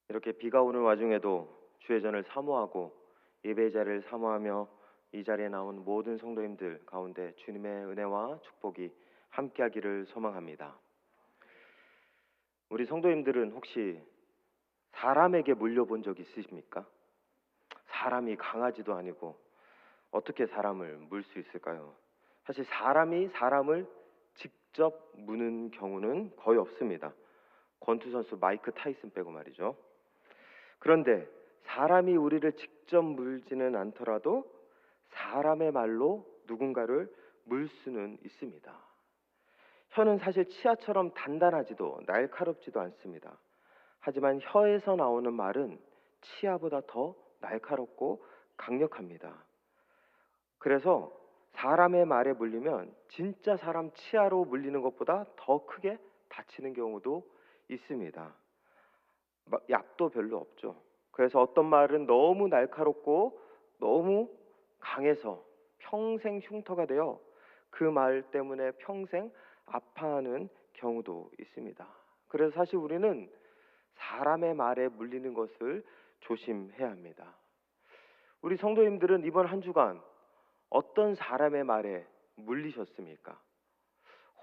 이렇게 비가 오는 와중에도 주의 전을 사모하고 예배의 자리를 사모하며 이 자리에 나온 모든 성도님들 가운데 주님의 은혜와 축복이 함께하기를 소망합니다. 우리 성도님들은 혹시 사람에게 물려본 적 있으십니까? 사람이 강아지도 아니고 어떻게 사람을 물 수 있을까요? 사실 사람이 사람을 직접 무는 경우는 거의 없습니다. 권투 선수 마이크 타이슨 빼고 말이죠. 그런데 사람이 우리를 직접 물지는 않더라도 사람의 말로 누군가를 물 수는 있습니다. 혀는 사실 치아처럼 단단하지도 날카롭지도 않습니다. 하지만 혀에서 나오는 말은 치아보다 더 날카롭고 강력합니다. 그래서 사람의 말에 물리면 진짜 사람 치아로 물리는 것보다 더 크게 다치는 경우도 있습니다. 약도 별로 없죠. 그래서 어떤 말은 너무 날카롭고 너무 강해서 평생 흉터가 되어 그 말 때문에 평생 아파하는 경우도 있습니다. 그래서 사실 우리는 사람의 말에 물리는 것을 조심해야 합니다. 우리 성도님들은 이번 한 주간 어떤 사람의 말에 물리셨습니까?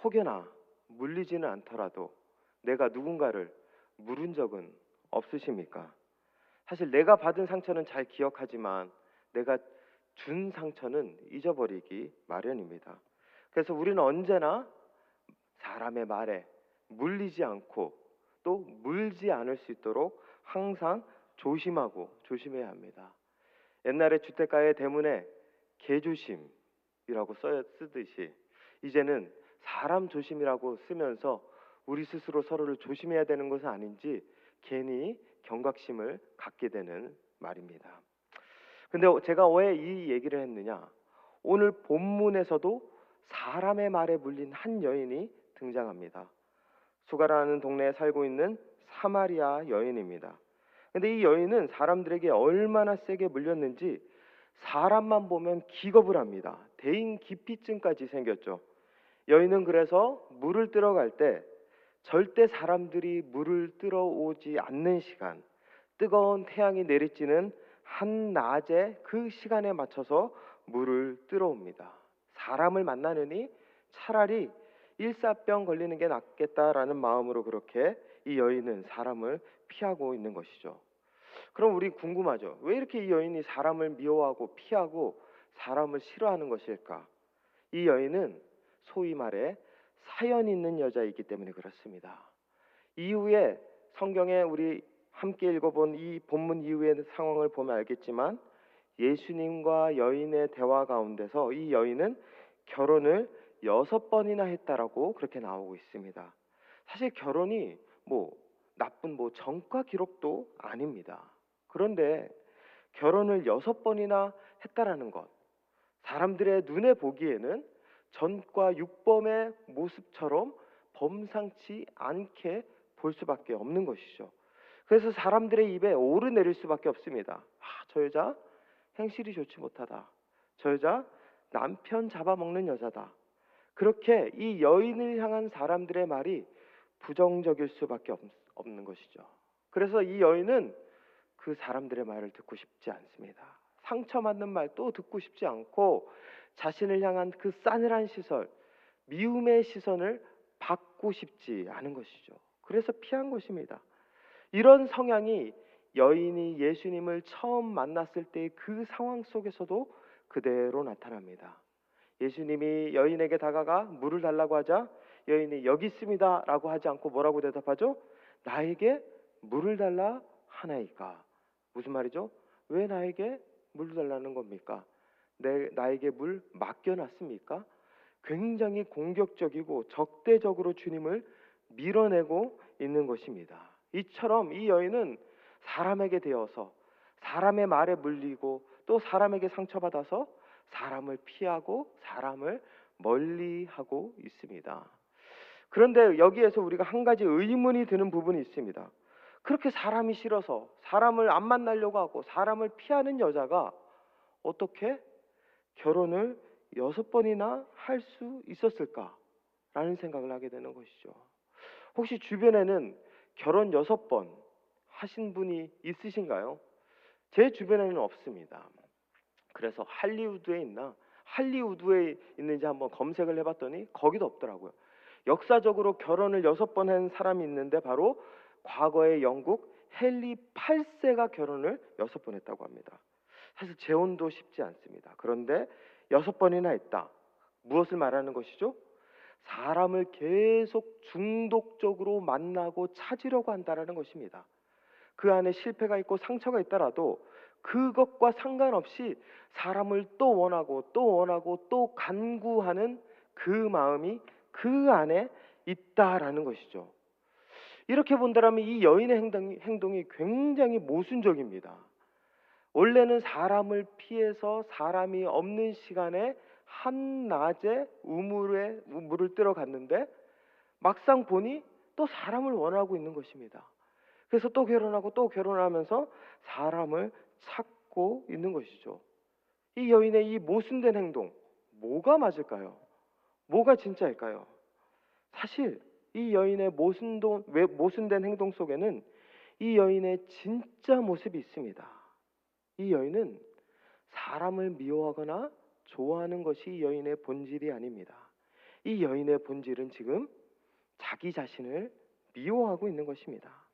혹여나 물리지는 않더라도 내가 누군가를 물은 적은 없으십니까? 사실 내가 받은 상처는 잘 기억하지만 내가 준 상처는 잊어버리기 마련입니다. 그래서 우리는 언제나 사람의 말에 물리지 않고 또 물지 않을 수 있도록 항상 조심하고 조심해야 합니다. 옛날에 주택가의 대문에 개조심이라고 쓰듯이 이제는 사람 조심이라고 쓰면서 우리 스스로 서로를 조심해야 되는 것은 아닌지 괜히 경각심을 갖게 되는 말입니다. 근데 제가 왜 이 얘기를 했느냐? 오늘 본문에서도 사람의 말에 물린 한 여인이 등장합니다. 수가라는 동네에 살고 있는 사마리아 여인입니다. 근데 이 여인은 사람들에게 얼마나 세게 물렸는지 사람만 보면 기겁을 합니다. 대인 기피증까지 생겼죠. 여인은 그래서 물을 뜨러 갈 때 절대 사람들이 물을 뜨러 오지 않는 시간, 뜨거운 태양이 내리쬐는 한낮에 그 시간에 맞춰서 물을 뜨러 옵니다. 사람을 만나느니 차라리 일사병 걸리는 게 낫겠다라는 마음으로 그렇게 이 여인은 사람을 피하고 있는 것이죠. 그럼 우리 궁금하죠. 왜 이렇게 이 여인이 사람을 미워하고 피하고 사람을 싫어하는 것일까? 이 여인은 소위 말해 사연 있는 여자이기 때문에 그렇습니다. 이후에 성경에 우리 함께 읽어본 이 본문 이후의 상황을 보면 알겠지만 예수님과 여인의 대화 가운데서 이 여인은 결혼을 6번이나 했다라고 그렇게 나오고 있습니다. 사실 결혼이 나쁜 전과 기록도 아닙니다. 그런데 결혼을 6번이나 했다라는 것, 사람들의 눈에 보기에는 전과 6범의 모습처럼 범상치 않게 볼 수밖에 없는 것이죠. 그래서 사람들의 입에 오르내릴 수밖에 없습니다. 저 여자 행실이 좋지 못하다. 저 여자 남편 잡아먹는 여자다. 그렇게 이 여인을 향한 사람들의 말이 부정적일 수밖에 없는 것이죠. 그래서 이 여인은 그 사람들의 말을 듣고 싶지 않습니다. 상처받는 말도 듣고 싶지 않고 자신을 향한 그 싸늘한 시선, 미움의 시선을 받고 싶지 않은 것이죠. 그래서 피한 것입니다. 이런 성향이 여인이 예수님을 처음 만났을 때의 그 상황 속에서도 그대로 나타납니다. 예수님이 여인에게 다가가 물을 달라고 하자 여인이 여기 있습니다 라고 하지 않고 뭐라고 대답하죠? 나에게 물을 달라 하나이까. 무슨 말이죠? 왜 나에게 물을 달라는 겁니까? 나에게 물 맡겨놨습니까? 굉장히 공격적이고 적대적으로 주님을 밀어내고 있는 것입니다. 이처럼 이 여인은 사람에게 되어서 사람의 말에 물리고 또 사람에게 상처받아서 사람을 피하고 사람을 멀리하고 있습니다. 그런데 여기에서 우리가 한 가지 의문이 드는 부분이 있습니다. 그렇게 사람이 싫어서 사람을 안 만나려고 하고 사람을 피하는 여자가 어떻게 결혼을 6번이나 할 수 있었을까라는 생각을 하게 되는 것이죠. 혹시 주변에는 결혼 6번 하신 분이 있으신가요? 제 주변에는 없습니다. 그래서 할리우드에 있는지 한번 검색을 해봤더니 거기도 없더라고요. 역사적으로 결혼을 6번 한 사람이 있는데 바로 과거의 영국 헨리 8세가 결혼을 6번 했다고 합니다. 사실 재혼도 쉽지 않습니다. 그런데 6번이나 했다. 무엇을 말하는 것이죠? 사람을 계속 중독적으로 만나고 찾으려고 한다는 것입니다. 그 안에 실패가 있고 상처가 있더라도 그것과 상관없이 사람을 또 원하고 또 원하고 또 간구하는 그 마음이 그 안에 있다라는 것이죠. 이렇게 본다면 이 여인의 행동이 굉장히 모순적입니다. 원래는 사람을 피해서 사람이 없는 시간에 한낮에 우물을 뜨러 갔는데 막상 보니 또 사람을 원하고 있는 것입니다. 그래서 또 결혼하고 또 결혼하면서 사람을 찾고 있는 것이죠. 이 여인의 이 모순된 행동, 뭐가 맞을까요? 뭐가 진짜일까요? 사실 이 여인의 모순된 행동 속에는 이 여인의 진짜 모습이 있습니다. 이 여인은 사람을 미워하거나 좋아하는 것이 이 여인의 본질이 아닙니다. 이 여인의 본질은 지금 자기 자신을 미워하고 있는 것입니다.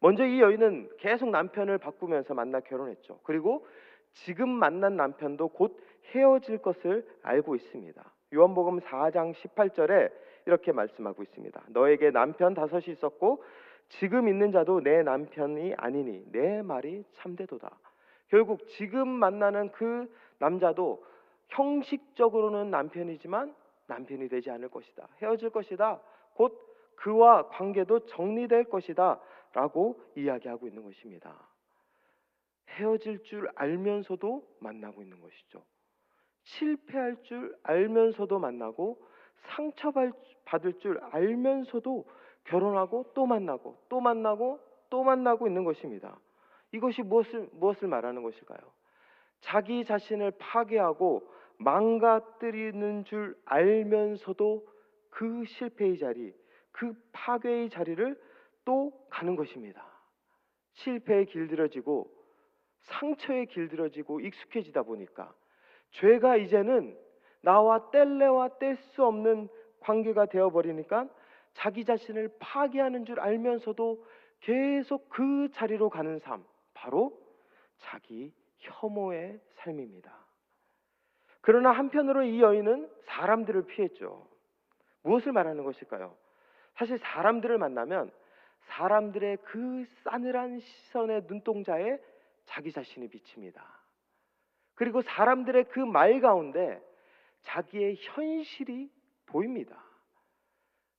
먼저 이 여인은 계속 남편을 바꾸면서 만나 결혼했죠. 그리고 지금 만난 남편도 곧 헤어질 것을 알고 있습니다. 요한복음 4장 18절에 이렇게 말씀하고 있습니다. 너에게 남편 5이 있었고 지금 있는 자도 내 남편이 아니니 내 말이 참되도다. 결국 지금 만나는 그 남자도 형식적으로는 남편이지만 남편이 되지 않을 것이다. 헤어질 것이다. 곧 그와 관계도 정리될 것이다 라고 이야기하고 있는 것입니다. 헤어질 줄 알면서도 만나고 있는 것이죠. 실패할 줄 알면서도 만나고 상처받을 줄 알면서도 결혼하고 또 만나고 또 만나고 또 만나고 있는 것입니다. 이것이 무엇을 말하는 것일까요? 자기 자신을 파괴하고 망가뜨리는 줄 알면서도 그 실패의 자리, 그 파괴의 자리를 또 가는 것입니다. 실패에 길들여지고 상처에 길들여지고 익숙해지다 보니까 죄가 이제는 나와 뗄래와 뗄 수 없는 관계가 되어버리니까 자기 자신을 파괴하는 줄 알면서도 계속 그 자리로 가는 삶, 바로 자기 혐오의 삶입니다. 그러나 한편으로 이 여인은 사람들을 피했죠. 무엇을 말하는 것일까요? 사실 사람들을 만나면 사람들의 그 싸늘한 시선의 눈동자에 자기 자신이 비칩니다. 그리고 사람들의 그 말 가운데 자기의 현실이 보입니다.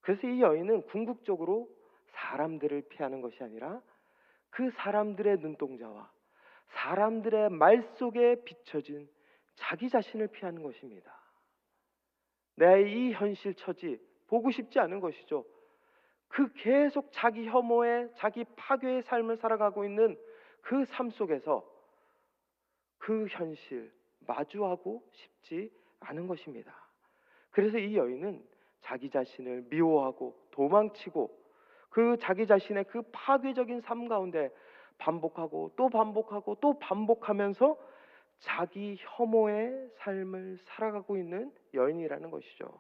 그래서 이 여인은 궁극적으로 사람들을 피하는 것이 아니라 그 사람들의 눈동자와 사람들의 말 속에 비춰진 자기 자신을 피하는 것입니다. 내 이 현실 처지 보고 싶지 않은 것이죠. 그 계속 자기 혐오의 자기 파괴의 삶을 살아가고 있는 그 삶 속에서 그 현실 마주하고 싶지 않은 것입니다. 그래서 이 여인은 자기 자신을 미워하고 도망치고 그 자기 자신의 그 파괴적인 삶 가운데 반복하고 또 반복하고 또 반복하면서 자기 혐오의 삶을 살아가고 있는 여인이라는 것이죠.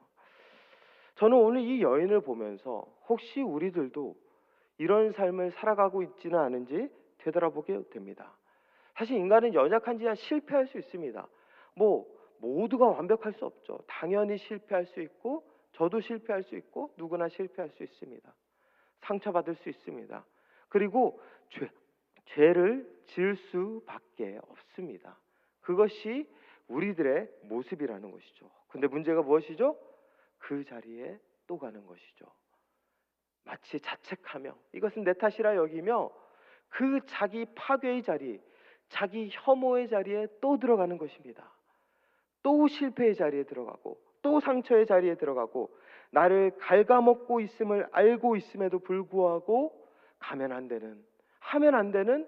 저는 오늘 이 여인을 보면서 혹시 우리들도 이런 삶을 살아가고 있지는 않은지 되돌아보게 됩니다. 사실 인간은 연약한지야 실패할 수 있습니다. 모두가 완벽할 수 없죠. 당연히 실패할 수 있고 저도 실패할 수 있고 누구나 실패할 수 있습니다. 상처받을 수 있습니다. 그리고 죄를 지을 수밖에 없습니다. 그것이 우리들의 모습이라는 것이죠. 근데 문제가 무엇이죠? 그 자리에 또 가는 것이죠. 마치 자책하며 이것은 내 탓이라 여기며 그 자기 파괴의 자리, 자기 혐오의 자리에 또 들어가는 것입니다. 또 실패의 자리에 들어가고 또 상처의 자리에 들어가고 나를 갉아먹고 있음을 알고 있음에도 불구하고 가면 안 되는, 하면 안 되는,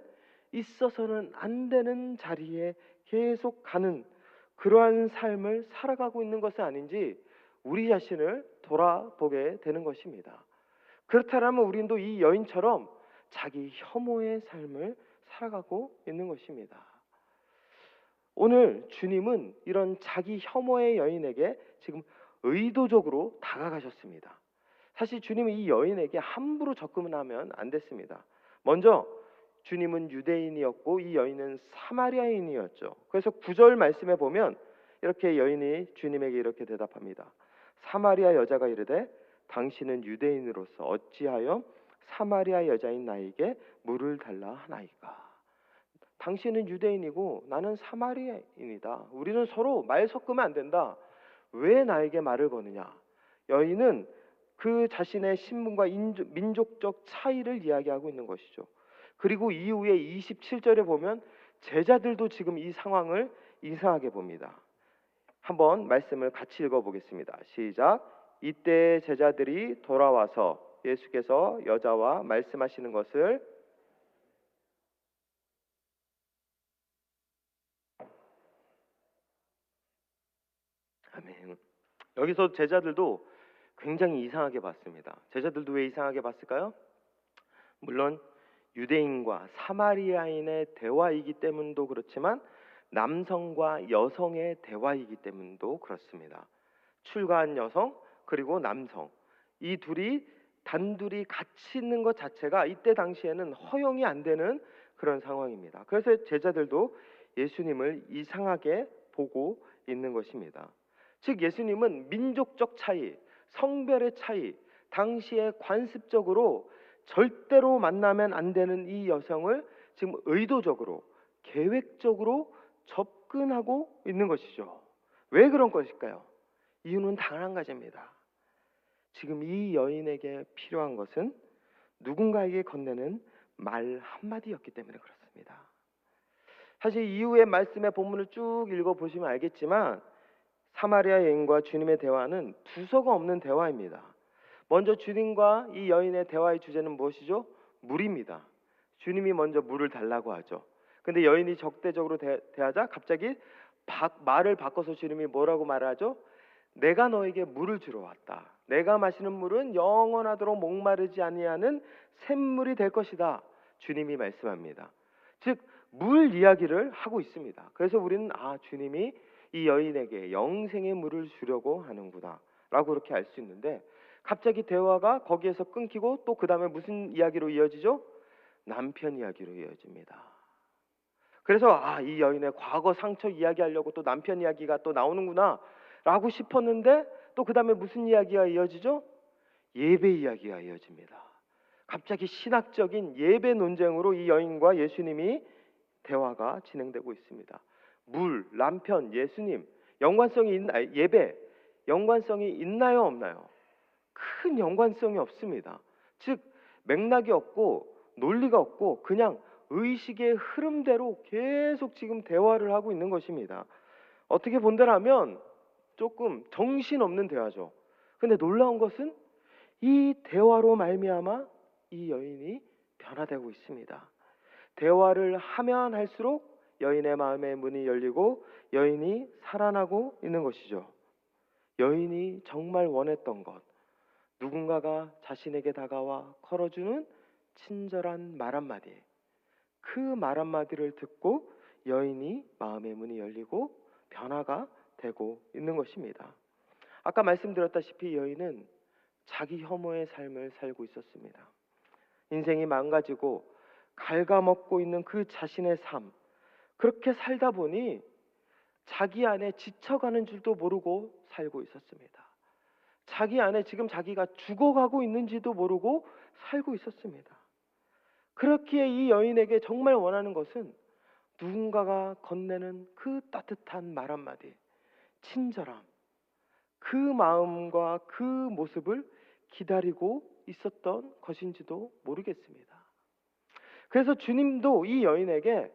있어서는 안 되는 자리에 계속 가는 그러한 삶을 살아가고 있는 것은 아닌지 우리 자신을 돌아보게 되는 것입니다. 그렇다면 우리도 이 여인처럼 자기 혐오의 삶을 살아가고 있는 것입니다. 오늘 주님은 이런 자기 혐오의 여인에게 지금 의도적으로 다가가셨습니다. 사실 주님은 이 여인에게 함부로 접근하면 안 됐습니다. 먼저 주님은 유대인이었고 이 여인은 사마리아인이었죠. 그래서 9절 말씀에 보면 이렇게 여인이 주님에게 이렇게 대답합니다. 사마리아 여자가 이르되 당신은 유대인으로서 어찌하여 사마리아 여자인 나에게 물을 달라 하나이까. 당신은 유대인이고 나는 사마리아인이다. 우리는 서로 말 섞으면 안 된다. 왜 나에게 말을 거느냐? 여인은 그 자신의 신분과 민족적 차이를 이야기하고 있는 것이죠. 그리고 이후에 27절에 보면 제자들도 지금 이 상황을 이상하게 봅니다. 한번 말씀을 같이 읽어보겠습니다. 시작. 이때 제자들이 돌아와서 예수께서 여자와 말씀하시는 것을 아멘. 여기서 제자들도 굉장히 이상하게 봤습니다. 제자들도 왜 이상하게 봤을까요? 물론 유대인과 사마리아인의 대화이기 때문도 그렇지만 남성과 여성의 대화이기 때문도 그렇습니다. 출가한 여성 그리고 남성 이 둘이 단둘이 같이 있는 것 자체가 이때 당시에는 허용이 안 되는 그런 상황입니다. 그래서 제자들도 예수님을 이상하게 보고 있는 것입니다. 즉 예수님은 민족적 차이, 성별의 차이, 당시에 관습적으로 절대로 만나면 안 되는 이 여성을 지금 의도적으로 계획적으로 접근하고 있는 것이죠. 왜 그런 것일까요? 이유는 단 한 가지입니다. 지금 이 여인에게 필요한 것은 누군가에게 건네는 말 한마디였기 때문에 그렇습니다. 사실 이후의 말씀의 본문을 쭉 읽어보시면 알겠지만 사마리아 여인과 주님의 대화는 두서가 없는 대화입니다. 먼저 주님과 이 여인의 대화의 주제는 무엇이죠? 물입니다. 주님이 먼저 물을 달라고 하죠. 근데 여인이 적대적으로 대하자 갑자기 말을 바꿔서 주님이 뭐라고 말하죠? 내가 너에게 물을 주러 왔다. 내가 마시는 물은 영원하도록 목마르지 아니하는 샘물이 될 것이다. 주님이 말씀합니다. 즉 물 이야기를 하고 있습니다. 그래서 우리는 주님이 이 여인에게 영생의 물을 주려고 하는구나 라고 그렇게 알 수 있는데 갑자기 대화가 거기에서 끊기고 또 그 다음에 무슨 이야기로 이어지죠? 남편 이야기로 이어집니다. 그래서 이 여인의 과거 상처 이야기하려고 또 남편 이야기가 또 나오는구나 라고 싶었는데 또 그 다음에 무슨 이야기가 이어지죠? 예배 이야기가 이어집니다. 갑자기 신학적인 예배 논쟁으로 이 여인과 예수님이 대화가 진행되고 있습니다. 물, 남편, 예수님 연관성이 예배 연관성이 있나요 없나요? 큰 연관성이 없습니다. 즉 맥락이 없고 논리가 없고 그냥 의식의 흐름대로 계속 지금 대화를 하고 있는 것입니다. 어떻게 본다면 조금 정신없는 대화죠. 근데 놀라운 것은 이 대화로 말미암아 이 여인이 변화되고 있습니다. 대화를 하면 할수록 여인의 마음의 문이 열리고 여인이 살아나고 있는 것이죠. 여인이 정말 원했던 것, 누군가가 자신에게 다가와 걸어주는 친절한 말 한마디, 그 말 한마디를 듣고 여인이 마음의 문이 열리고 변화가 되고 있는 것입니다. 아까 말씀드렸다시피 여인은 자기 혐오의 삶을 살고 있었습니다. 인생이 망가지고 갉아먹고 있는 그 자신의 삶, 그렇게 살다 보니 자기 안에 지쳐가는 줄도 모르고 살고 있었습니다. 자기 안에 지금 자기가 죽어가고 있는지도 모르고 살고 있었습니다. 그렇기에 이 여인에게 정말 원하는 것은 누군가가 건네는 그 따뜻한 말 한마디, 친절함, 그 마음과 그 모습을 기다리고 있었던 것인지도 모르겠습니다. 그래서 주님도 이 여인에게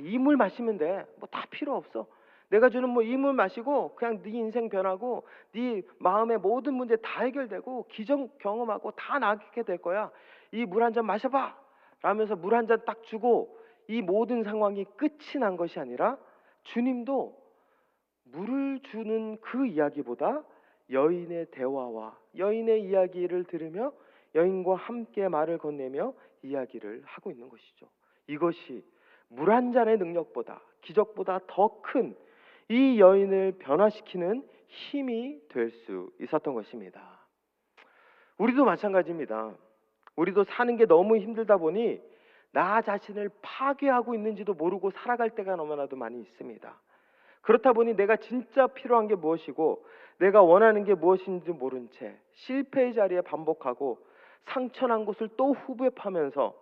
이 물 마시면 돼. 뭐 다 필요 없어. 내가 주는 이 물 마시고 그냥 네 인생 변하고 네 마음의 모든 문제 다 해결되고 기적 경험하고 다 나게 될 거야. 이 물 한 잔 마셔봐. 라면서 물 한 잔 딱 주고 이 모든 상황이 끝이 난 것이 아니라 주님도 물을 주는 그 이야기보다 여인의 대화와 여인의 이야기를 들으며 여인과 함께 말을 건네며 이야기를 하고 있는 것이죠. 이것이 물 한 잔의 능력보다, 기적보다 더 큰 이 여인을 변화시키는 힘이 될 수 있었던 것입니다. 우리도 마찬가지입니다. 우리도 사는 게 너무 힘들다 보니 나 자신을 파괴하고 있는지도 모르고 살아갈 때가 너무나도 많이 있습니다. 그렇다 보니 내가 진짜 필요한 게 무엇이고 내가 원하는 게 무엇인지 모른 채 실패의 자리에 반복하고 상처난 곳을 또 후벼파면서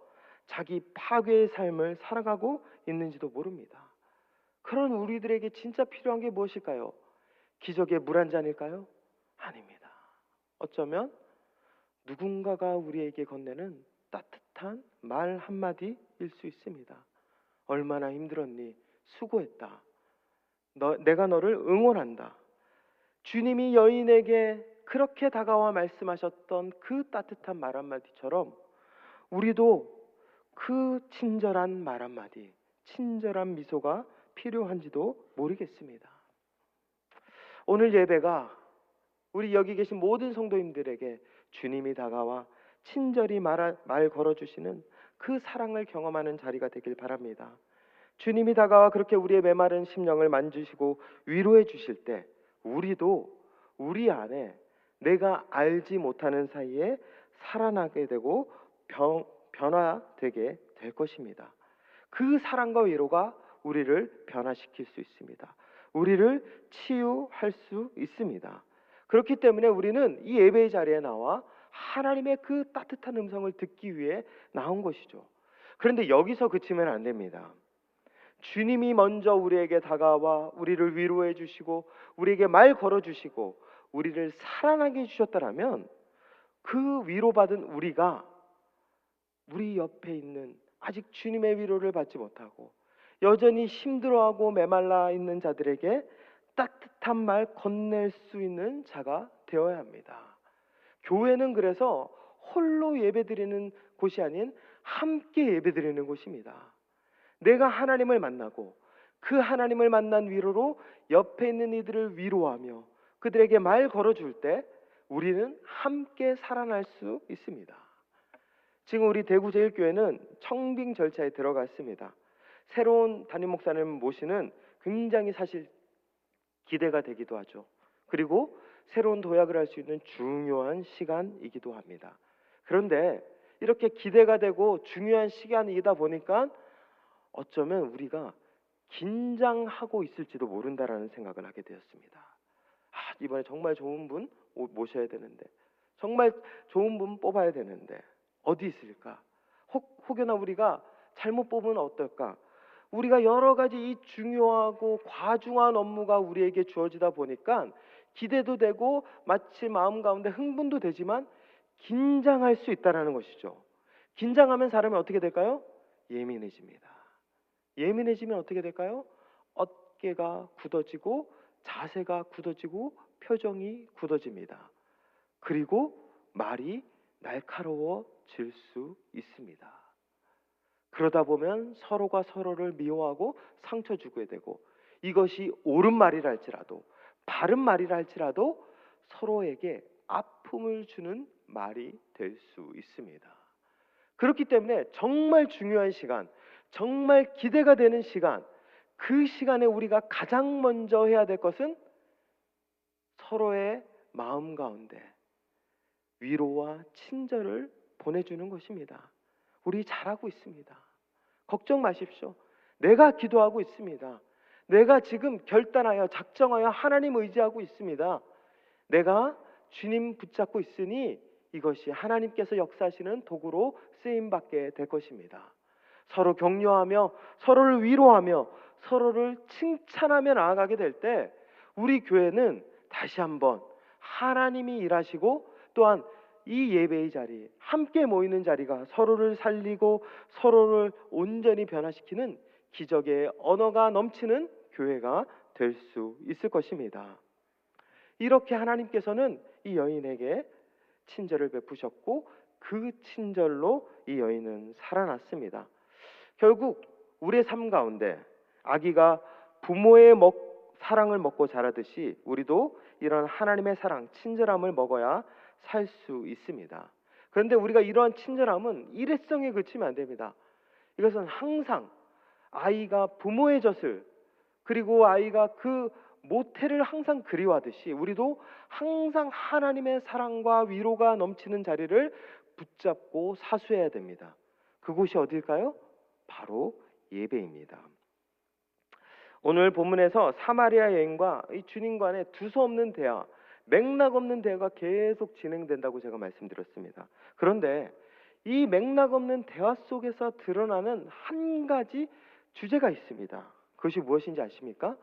자기 파괴의 삶을 살아가고 있는지도 모릅니다. 그런 우리들에게 진짜 필요한 게 무엇일까요? 기적의 물 한 잔일까요? 아닙니다. 어쩌면 누군가가 우리에게 건네는 따뜻한 말 한마디일 수 있습니다. 얼마나 힘들었니? 수고했다. 내가 너를 응원한다. 주님이 여인에게 그렇게 다가와 말씀하셨던 그 따뜻한 말 한마디처럼 우리도 그 친절한 말 한마디, 친절한 미소가 필요한지도 모르겠습니다. 오늘 예배가 우리 여기 계신 모든 성도님들에게 주님이 다가와 친절히 말 걸어주시는 그 사랑을 경험하는 자리가 되길 바랍니다. 주님이 다가와 그렇게 우리의 메마른 심령을 만지시고 위로해 주실 때 우리도 우리 안에 내가 알지 못하는 사이에 살아나게 되고 변화되게 될 것입니다. 그 사랑과 위로가 우리를 변화시킬 수 있습니다. 우리를 치유할 수 있습니다. 그렇기 때문에 우리는 이 예배의 자리에 나와 하나님의 그 따뜻한 음성을 듣기 위해 나온 것이죠. 그런데 여기서 그치면 안 됩니다. 주님이 먼저 우리에게 다가와 우리를 위로해 주시고 우리에게 말 걸어 주시고 우리를 살아나게 해주셨다면 그 위로받은 우리가 우리 옆에 있는 아직 주님의 위로를 받지 못하고 여전히 힘들어하고 메말라 있는 자들에게 따뜻한 말 건넬 수 있는 자가 되어야 합니다. 교회는 그래서 홀로 예배드리는 곳이 아닌 함께 예배드리는 곳입니다. 내가 하나님을 만나고 그 하나님을 만난 위로로 옆에 있는 이들을 위로하며 그들에게 말 걸어줄 때 우리는 함께 살아날 수 있습니다. 지금 우리 대구제일교회는 청빙 절차에 들어갔습니다. 새로운 담임 목사님을 모시는 굉장히 사실 기대가 되기도 하죠. 그리고 새로운 도약을 할 수 있는 중요한 시간이기도 합니다. 그런데 이렇게 기대가 되고 중요한 시간이다 보니까 어쩌면 우리가 긴장하고 있을지도 모른다라는 생각을 하게 되었습니다. 이번에 정말 좋은 분 모셔야 되는데 정말 좋은 분 뽑아야 되는데 어디 있을까? 혹여나 우리가 잘못 뽑으면 어떨까? 우리가 여러 가지 이 중요하고 과중한 업무가 우리에게 주어지다 보니까 기대도 되고 마치 마음 가운데 흥분도 되지만 긴장할 수 있다는 것이죠. 긴장하면 사람이 어떻게 될까요? 예민해집니다. 예민해지면 어떻게 될까요? 어깨가 굳어지고 자세가 굳어지고 표정이 굳어집니다. 그리고 말이 날카로워질 수 있습니다. 그러다 보면 서로가 서로를 미워하고 상처 주게 되고 이것이 옳은 말이라 할지라도 바른 말이라 할지라도 서로에게 아픔을 주는 말이 될 수 있습니다. 그렇기 때문에 정말 중요한 시간, 정말 기대가 되는 시간, 그 시간에 우리가 가장 먼저 해야 될 것은 서로의 마음 가운데 위로와 친절을 보내주는 것입니다. 우리 잘하고 있습니다. 걱정 마십시오. 내가 기도하고 있습니다. 내가 지금 결단하여 작정하여 하나님 의지하고 있습니다. 내가 주님 붙잡고 있으니 이것이 하나님께서 역사하시는 도구로 쓰임받게 될 것입니다. 서로 격려하며 서로를 위로하며 서로를 칭찬하며 나아가게 될 때 우리 교회는 다시 한번 하나님이 일하시고 또한 이 예배의 자리, 함께 모이는 자리가 서로를 살리고 서로를 온전히 변화시키는 기적의 언어가 넘치는 교회가 될 수 있을 것입니다. 이렇게 하나님께서는 이 여인에게 친절을 베푸셨고 그 친절로 이 여인은 살아났습니다. 결국 우리의 삶 가운데 아기가 부모의 사랑을 먹고 자라듯이 우리도 이런 하나님의 사랑, 친절함을 먹어야 살 수 있습니다. 그런데 우리가 이러한 친절함은 일회성에 그치면 안 됩니다. 이것은 항상 아이가 부모의 젖을, 그리고 아이가 그 모태를 항상 그리워하듯이 우리도 항상 하나님의 사랑과 위로가 넘치는 자리를 붙잡고 사수해야 됩니다. 그곳이 어딜까요? 바로 예배입니다. 오늘 본문에서 사마리아 여인과 이 주님 간의 두서없는 대화, 맥락 없는 대화가 계속 진행된다고 제가 말씀드렸습니다. 그런데 이 맥락 없는 대화 속에서 드러나는 한 가지 주제가 있습니다. 그것이 무엇인지 아십니까?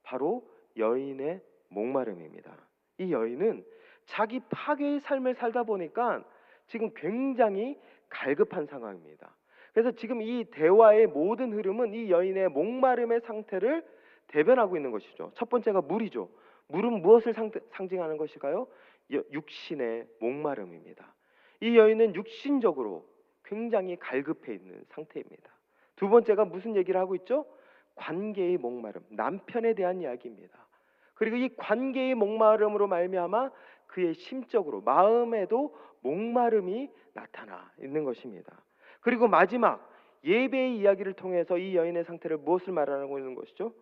바로 여인의 목마름입니다. 이 여인은 자기 파괴의 삶을 살다 보니까 지금 굉장히 갈급한 상황입니다. 그래서 지금 이 대화의 모든 흐름은 이 여인의 목마름의 상태를 대변하고 있는 것이죠. 첫 번째가 물이죠. 물은 무엇을 상징하는 것일까요? 육신의 목마름입니다. 이 여인은 육신적으로 굉장히 갈급해 있는 상태입니다. 두 번째가 무슨 얘기를 하고 있죠? 관계의 목마름, 남편에 대한 이야기입니다. 그리고 이 관계의 목마름으로 말미암아 그의 심적으로 마음에도 목마름이 나타나 있는 것입니다. 그리고 마지막 예배의 이야기를 통해서 이 여인의 상태를 무엇을 말하고 있는 것이죠?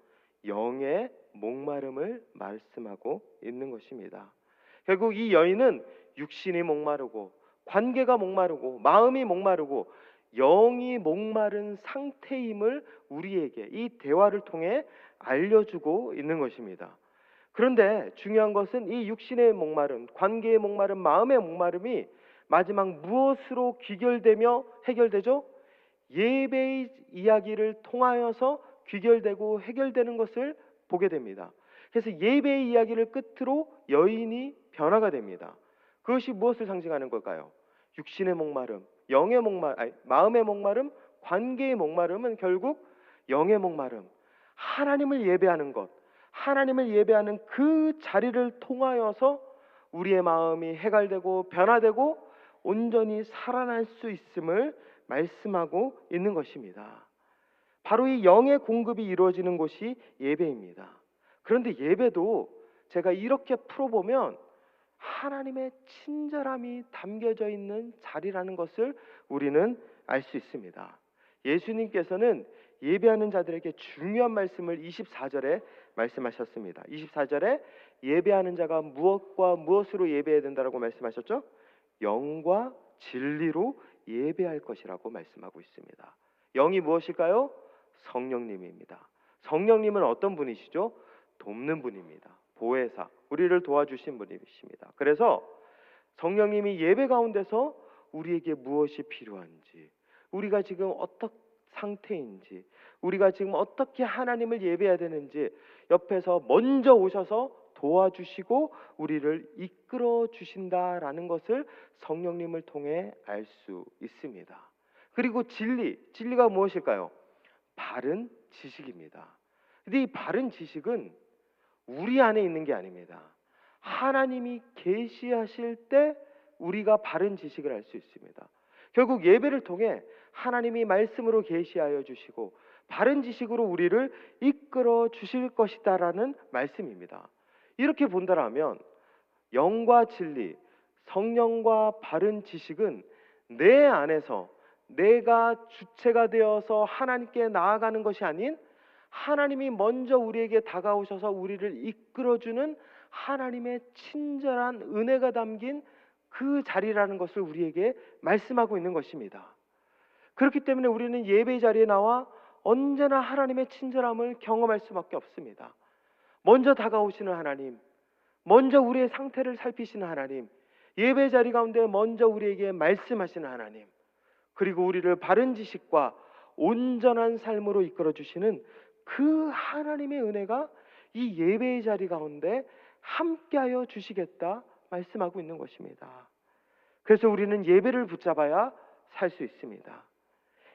영의 목마름을 말씀하고 있는 것입니다. 결국 이 여인은 육신이 목마르고 관계가 목마르고 마음이 목마르고 영이 목마른 상태임을 우리에게 이 대화를 통해 알려주고 있는 것입니다. 그런데 중요한 것은 이 육신의 목마름, 관계의 목마름, 마음의 목마름이 마지막 무엇으로 귀결되며 해결되죠? 예배의 이야기를 통하여서 귀결되고 해결되는 것을 보게 됩니다. 그래서 예배의 이야기를 끝으로 여인이 변화가 됩니다. 그것이 무엇을 상징하는 걸까요? 육신의 목마름, 영의 마음의 목마름, 관계의 목마름은 결국 영의 목마름, 하나님을 예배하는 것, 하나님을 예배하는 그 자리를 통하여서 우리의 마음이 해갈되고 변화되고 온전히 살아날 수 있음을 말씀하고 있는 것입니다. 바로 이 영의 공급이 이루어지는 곳이 예배입니다. 그런데 예배도 제가 이렇게 풀어보면 하나님의 친절함이 담겨져 있는 자리라는 것을 우리는 알 수 있습니다. 예수님께서는 예배하는 자들에게 중요한 말씀을 24절에 말씀하셨습니다. 24절에 예배하는 자가 무엇과 무엇으로 예배해야 된다고 말씀하셨죠? 영과 진리로 예배할 것이라고 말씀하고 있습니다. 영이 무엇일까요? 성령님입니다. 성령님은 어떤 분이시죠? 돕는 분입니다. 보혜사, 우리를 도와주신 분이십니다. 그래서 성령님이 예배 가운데서 우리에게 무엇이 필요한지, 우리가 지금 어떤 상태인지, 우리가 지금 어떻게 하나님을 예배해야 되는지 옆에서 먼저 오셔서 도와주시고 우리를 이끌어 주신다라는 것을 성령님을 통해 알 수 있습니다. 그리고 진리가 무엇일까요? 바른 지식입니다. 근데 이 바른 지식은 우리 안에 있는 게 아닙니다. 하나님이 계시하실 때 우리가 바른 지식을 알 수 있습니다. 결국 예배를 통해 하나님이 말씀으로 계시하여 주시고 바른 지식으로 우리를 이끌어 주실 것이다라는 말씀입니다. 이렇게 본다라면 영과 진리, 성령과 바른 지식은 내 안에서 내가 주체가 되어서 하나님께 나아가는 것이 아닌 하나님이 먼저 우리에게 다가오셔서 우리를 이끌어주는 하나님의 친절한 은혜가 담긴 그 자리라는 것을 우리에게 말씀하고 있는 것입니다. 그렇기 때문에 우리는 예배의 자리에 나와 언제나 하나님의 친절함을 경험할 수밖에 없습니다. 먼저 다가오시는 하나님, 먼저 우리의 상태를 살피시는 하나님, 예배 자리 가운데 먼저 우리에게 말씀하시는 하나님, 그리고 우리를 바른 지식과 온전한 삶으로 이끌어 주시는 그 하나님의 은혜가 이 예배의 자리 가운데 함께하여 주시겠다 말씀하고 있는 것입니다. 그래서 우리는 예배를 붙잡아야 살 수 있습니다.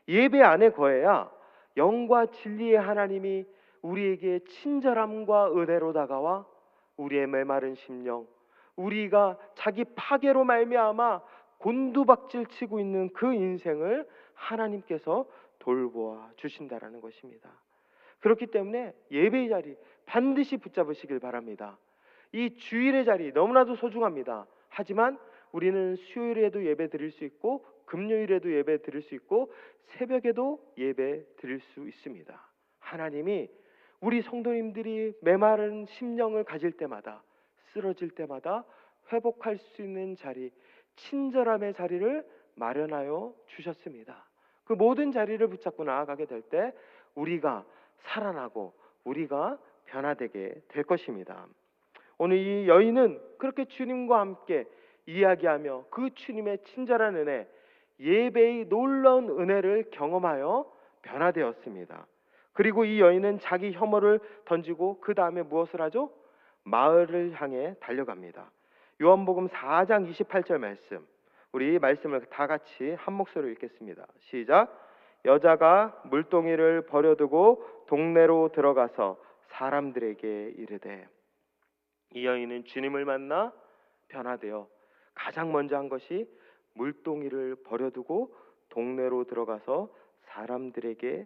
예배 안에 거해야 영과 진리의 하나님이 우리에게 친절함과 은혜로 다가와 우리의 메마른 심령, 우리가 자기 파괴로 말미암아 곤두박질 치고 있는 그 인생을 하나님께서 돌보아 주신다라는 것입니다. 그렇기 때문에 예배의 자리 반드시 붙잡으시길 바랍니다. 이 주일의 자리 너무나도 소중합니다. 하지만 우리는 수요일에도 예배 드릴 수 있고 금요일에도 예배 드릴 수 있고 새벽에도 예배 드릴 수 있습니다. 하나님이 우리 성도님들이 메마른 심령을 가질 때마다, 쓰러질 때마다 회복할 수 있는 자리, 친절함의 자리를 마련하여 주셨습니다. 그 모든 자리를 붙잡고 나아가게 될 때 우리가 살아나고 우리가 변화되게 될 것입니다. 오늘 이 여인은 그렇게 주님과 함께 이야기하며 그 주님의 친절한 은혜, 예배의 놀라운 은혜를 경험하여 변화되었습니다. 그리고 이 여인은 자기 혐오를 던지고 그 다음에 무엇을 하죠? 마을을 향해 달려갑니다. 요한복음 4장 28절 말씀, 우리 말씀을 다 같이 한 목소리로 읽겠습니다. 시작. 여자가 물동이를 버려두고 동네로 들어가서 사람들에게 이르되. 이 여인은 주님을 만나 변화되어 가장 먼저 한 것이 물동이를 버려두고 동네로 들어가서 사람들에게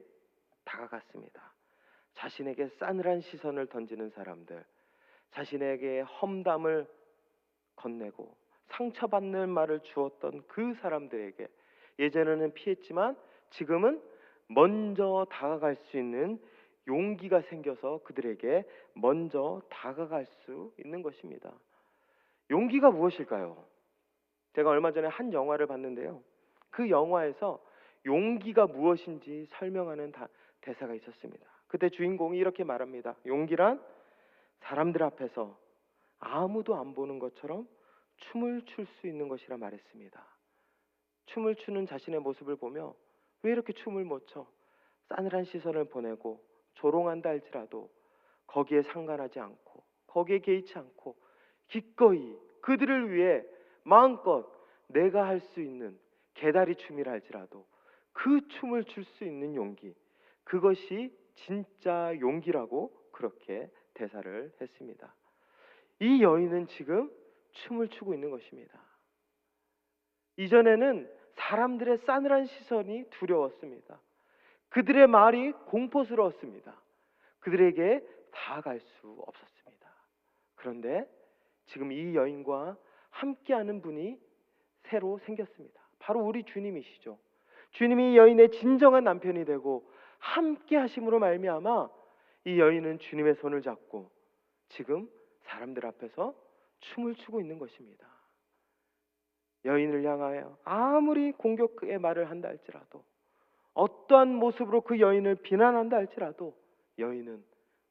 다가갔습니다. 자신에게 싸늘한 시선을 던지는 사람들, 자신에게 험담을 건네고 상처받는 말을 주었던 그 사람들에게 예전에는 피했지만 지금은 먼저 다가갈 수 있는 용기가 생겨서 그들에게 먼저 다가갈 수 있는 것입니다. 용기가 무엇일까요? 제가 얼마 전에 한 영화를 봤는데요. 그 영화에서 용기가 무엇인지 설명하는 대사가 있었습니다. 그때 주인공이 이렇게 말합니다. 용기란 사람들 앞에서 아무도 안 보는 것처럼 춤을 출 수 있는 것이라 말했습니다. 춤을 추는 자신의 모습을 보며 왜 이렇게 춤을 못 춰? 싸늘한 시선을 보내고 조롱한다 할지라도 거기에 상관하지 않고 거기에 개의치 않고 기꺼이 그들을 위해 마음껏 내가 할 수 있는 개다리 춤이라 할지라도 그 춤을 출 수 있는 용기, 그것이 진짜 용기라고 그렇게 대사를 했습니다. 이 여인은 지금 춤을 추고 있는 것입니다. 이전에는 사람들의 싸늘한 시선이 두려웠습니다. 그들의 말이 공포스러웠습니다. 그들에게 다가갈 수 없었습니다. 그런데 지금 이 여인과 함께하는 분이 새로 생겼습니다. 바로 우리 주님이시죠. 주님이 여인의 진정한 남편이 되고 함께 하심으로 말미암아 이 여인은 주님의 손을 잡고 지금 사람들 앞에서 춤을 추고 있는 것입니다. 여인을 향하여 아무리 공격의 말을 한다 할지라도, 어떠한 모습으로 그 여인을 비난한다 할지라도 여인은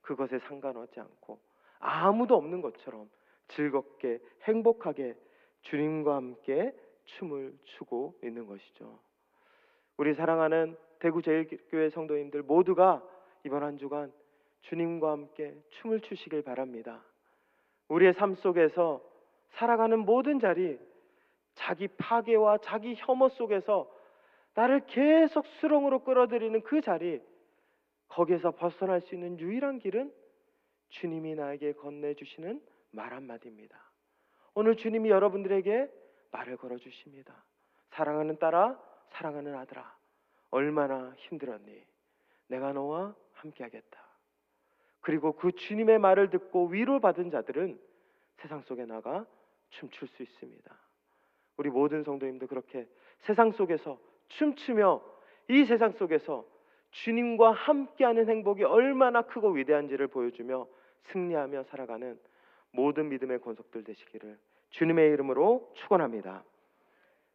그것에 상관하지 않고 아무도 없는 것처럼 즐겁게 행복하게 주님과 함께 춤을 추고 있는 것이죠. 우리 사랑하는 대구제일교회 성도님들 모두가 이번 한 주간 주님과 함께 춤을 추시길 바랍니다. 우리의 삶 속에서 살아가는 모든 자리, 자기 파괴와 자기 혐오 속에서 나를 계속 수렁으로 끌어들이는 그 자리, 거기에서 벗어날 수 있는 유일한 길은 주님이 나에게 건네주시는 말 한마디입니다. 오늘 주님이 여러분들에게 말을 걸어주십니다. 사랑하는 딸아, 사랑하는 아들아, 얼마나 힘들었니? 내가 너와 함께하겠다. 그리고 그 주님의 말을 듣고 위로받은 자들은 세상 속에 나가 춤출 수 있습니다. 우리 모든 성도님도 그렇게 세상 속에서 춤추며 이 세상 속에서 주님과 함께하는 행복이 얼마나 크고 위대한지를 보여주며 승리하며 살아가는 모든 믿음의 권속들 되시기를 주님의 이름으로 축원합니다.